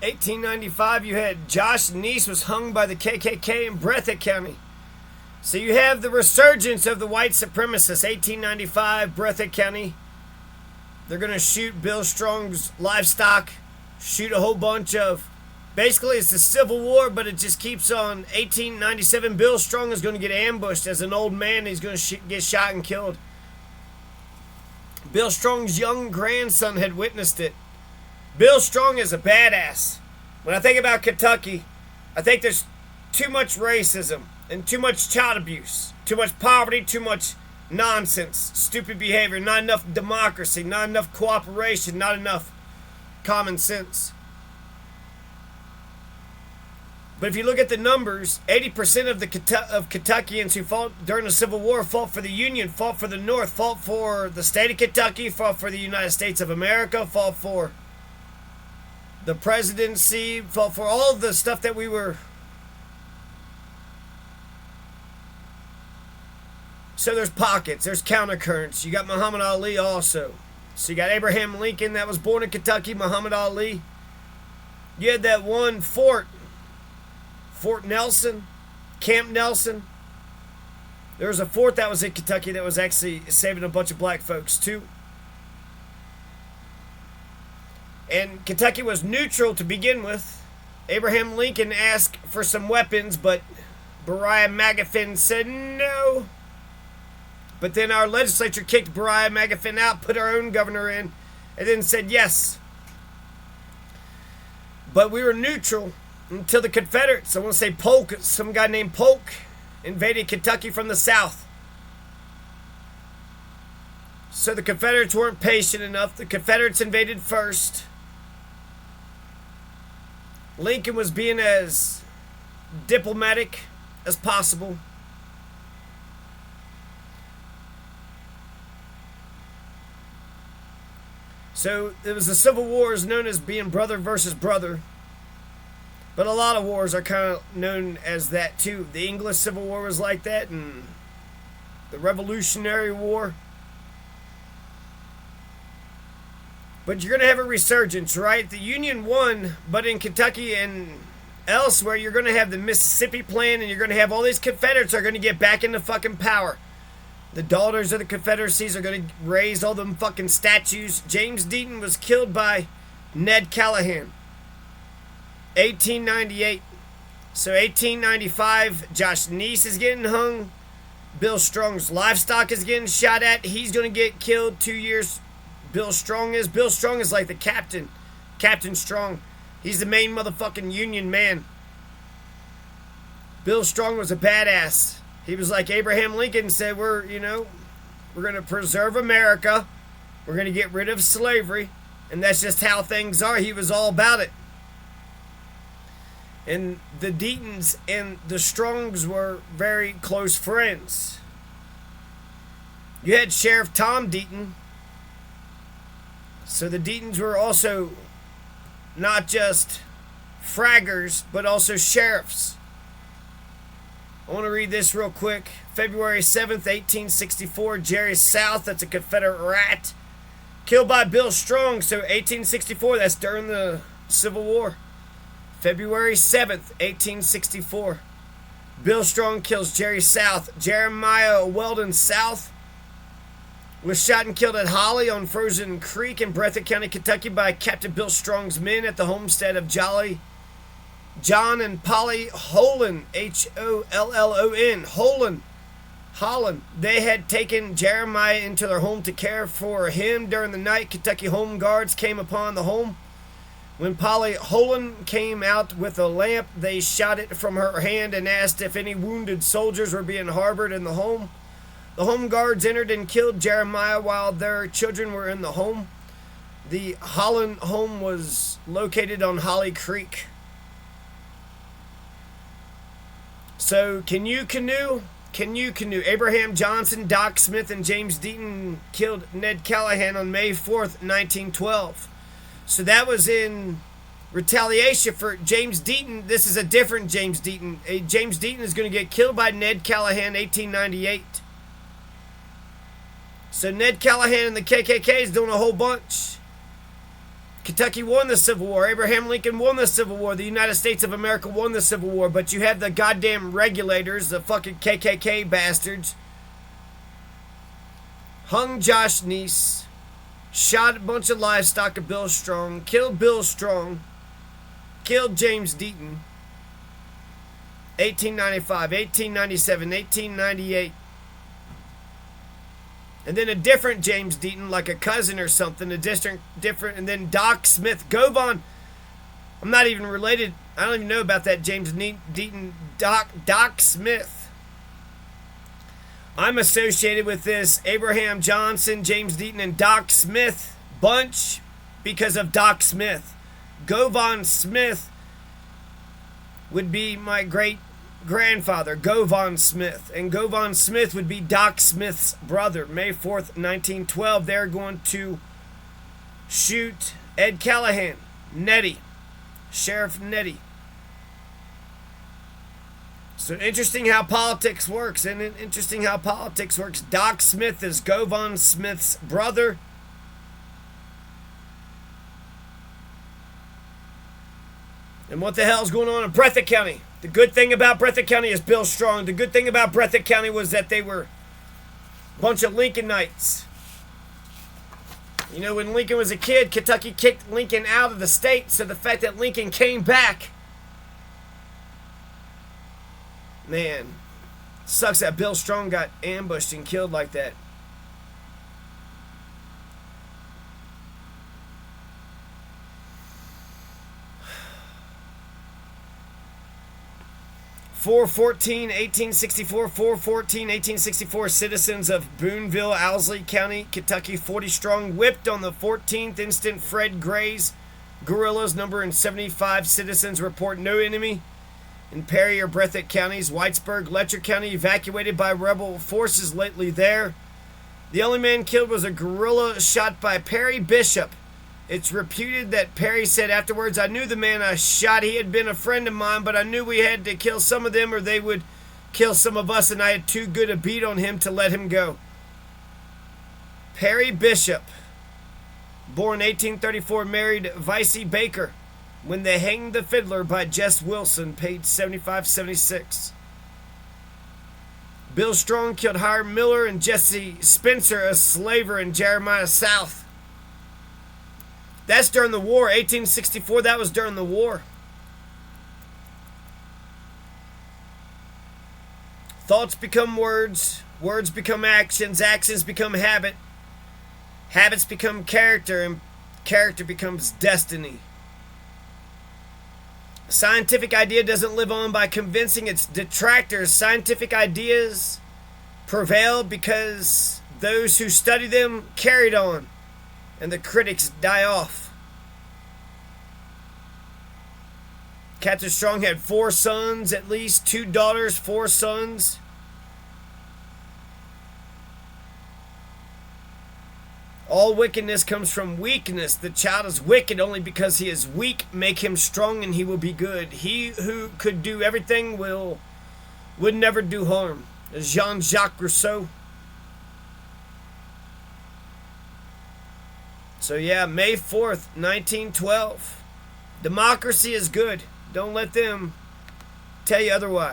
1895, you had Josh Neese was hung by the KKK in Breathitt County. So you have the resurgence of the white supremacists. 1895, Breathitt County. They're going to shoot Bill Strong's livestock, shoot a whole bunch of... Basically, it's a civil war, but it just keeps on. 1897, Bill Strong is going to get ambushed as an old man. He's going to get shot and killed. Bill Strong's young grandson had witnessed it. Bill Strong is a badass. When I think about Kentucky, I think there's too much racism and too much child abuse, too much poverty, too much nonsense, stupid behavior, not enough democracy, not enough cooperation, not enough common sense. But if you look at the numbers, 80% of Kentuckians who fought during the Civil War fought for the Union, fought for the North, fought for the state of Kentucky, fought for the United States of America, fought for the presidency, fought for all the stuff that we were. So there's pockets, there's countercurrents. You got Muhammad Ali also. So you got Abraham Lincoln that was born in Kentucky, Muhammad Ali. You had that one Fort Nelson, Camp Nelson. There was a fort that was in Kentucky that was actually saving a bunch of black folks too. And Kentucky was neutral to begin with. Abraham Lincoln asked for some weapons, but Beriah Magafin said no. But then our legislature kicked Beriah Magafin out, put our own governor in, and then said yes. But we were neutral until the Confederates, I want to say Polk, some guy named Polk, invaded Kentucky from the south. So the Confederates weren't patient enough. The Confederates invaded first. Lincoln was being as diplomatic as possible. So it was the Civil War is known as being brother versus brother. But a lot of wars are kind of known as that too. The English Civil War was like that, and the Revolutionary War. But you're going to have a resurgence, right? The Union won, but in Kentucky and elsewhere, you're going to have the Mississippi Plan, and you're going to have all these Confederates are going to get back into fucking power. The daughters of the Confederacies are going to raise all them fucking statues. James Deaton was killed by Ned Callahan. 1898. So 1895, Josh Neese is getting hung. Bill Strong's livestock is getting shot at. He's going to get killed 2 years. Bill Strong is like the captain. Captain Strong. He's the main motherfucking Union man. Bill Strong was a badass. He was like Abraham Lincoln said, we're going to preserve America. We're going to get rid of slavery. And that's just how things are. He was all about it. And the Deatons and the Strongs were very close friends. You had Sheriff Tom Deaton. So the Deatons were also not just fraggers, but also sheriffs. I want to read this real quick. February 7th, 1864, Jerry South, that's a Confederate rat, killed by Bill Strong. So 1864, that's during the Civil War. February 7th, 1864. Bill Strong kills Jerry South. Jeremiah Weldon South was shot and killed at Holly on Frozen Creek in Breathitt County, Kentucky by Captain Bill Strong's men at the homestead of John and Polly Hollon, Hollon. Holland. They had taken Jeremiah into their home to care for him during the night. Kentucky Home Guards came upon the home. When Polly Hollon came out with a lamp, they shot it from her hand and asked if any wounded soldiers were being harbored in the home. The Home Guards entered and killed Jeremiah while their children were in the home. The Holland home was located on Holly Creek. So, can you canoe? Abraham Johnson, Doc Smith, and James Deaton killed Ned Callahan on May 4th, 1912. So that was in retaliation for James Deaton. This is a different James Deaton. James Deaton is going to get killed by Ned Callahan, 1898. So Ned Callahan and the KKK is doing a whole bunch. Kentucky won the Civil War. Abraham Lincoln won the Civil War. The United States of America won the Civil War. But you had the goddamn regulators, the fucking KKK bastards, hung Josh Neese, shot a bunch of livestock of Bill Strong, killed Bill Strong, killed James Deaton, 1895, 1897, 1898. And then a different James Deaton, like a cousin or something, a different, and then Doc Smith. Govan, I'm not even related. I don't even know about that James Deaton, Doc Smith. I'm associated with this Abraham Johnson, James Deaton, and Doc Smith bunch because of Doc Smith. Govan Smith would be my great-grandfather, Govan Smith. And Govan Smith would be Doc Smith's brother. May 4th, 1912, they're going to shoot Ed Callahan, Neddy, Sheriff Neddy. So interesting how politics works, and interesting how politics works. Doc Smith is Govan Smith's brother. And what the hell's going on in Breathitt County? The good thing about Breathitt County is Bill Strong. The good thing about Breathitt County was that they were a bunch of Lincolnites. You know, when Lincoln was a kid, Kentucky kicked Lincoln out of the state, so the fact that Lincoln came back, man, sucks that Bill Strong got ambushed and killed like that. (414, 1864), 414, 1864, citizens of Boonville, Owsley County, Kentucky, 40 strong, whipped on the 14th instant Fred Gray's guerrillas, numbering 75 citizens, report no enemy. In Perry or Breathitt counties, Whitesburg, Letcher County, evacuated by rebel forces lately there. The only man killed was a guerrilla shot by Perry Bishop. It's reputed that Perry said afterwards, "I knew the man I shot. He had been a friend of mine, but I knew we had to kill some of them or they would kill some of us, and I had too good a beat on him to let him go." Perry Bishop, born 1834, married Vicey Baker. When They Hanged the Fiddler by Jess Wilson, page 75-76. Bill Strong killed Hiram Miller and Jesse Spencer, a slaver in Jeremiah South. That's during the war, 1864, that was during the war. Thoughts become words, words become actions, actions become habit, habits become character, and character becomes destiny. A scientific idea doesn't live on by convincing its detractors. Scientific ideas prevail because those who study them carried on, and the critics die off. Captain Strong had 4 sons, at least 2 daughters, 4 sons. All wickedness comes from weakness. The child is wicked only because he is weak. Make him strong and he will be good. He who could do everything would never do harm. Jean-Jacques Rousseau. So yeah, May 4th, 1912. Democracy is good. Don't let them tell you otherwise.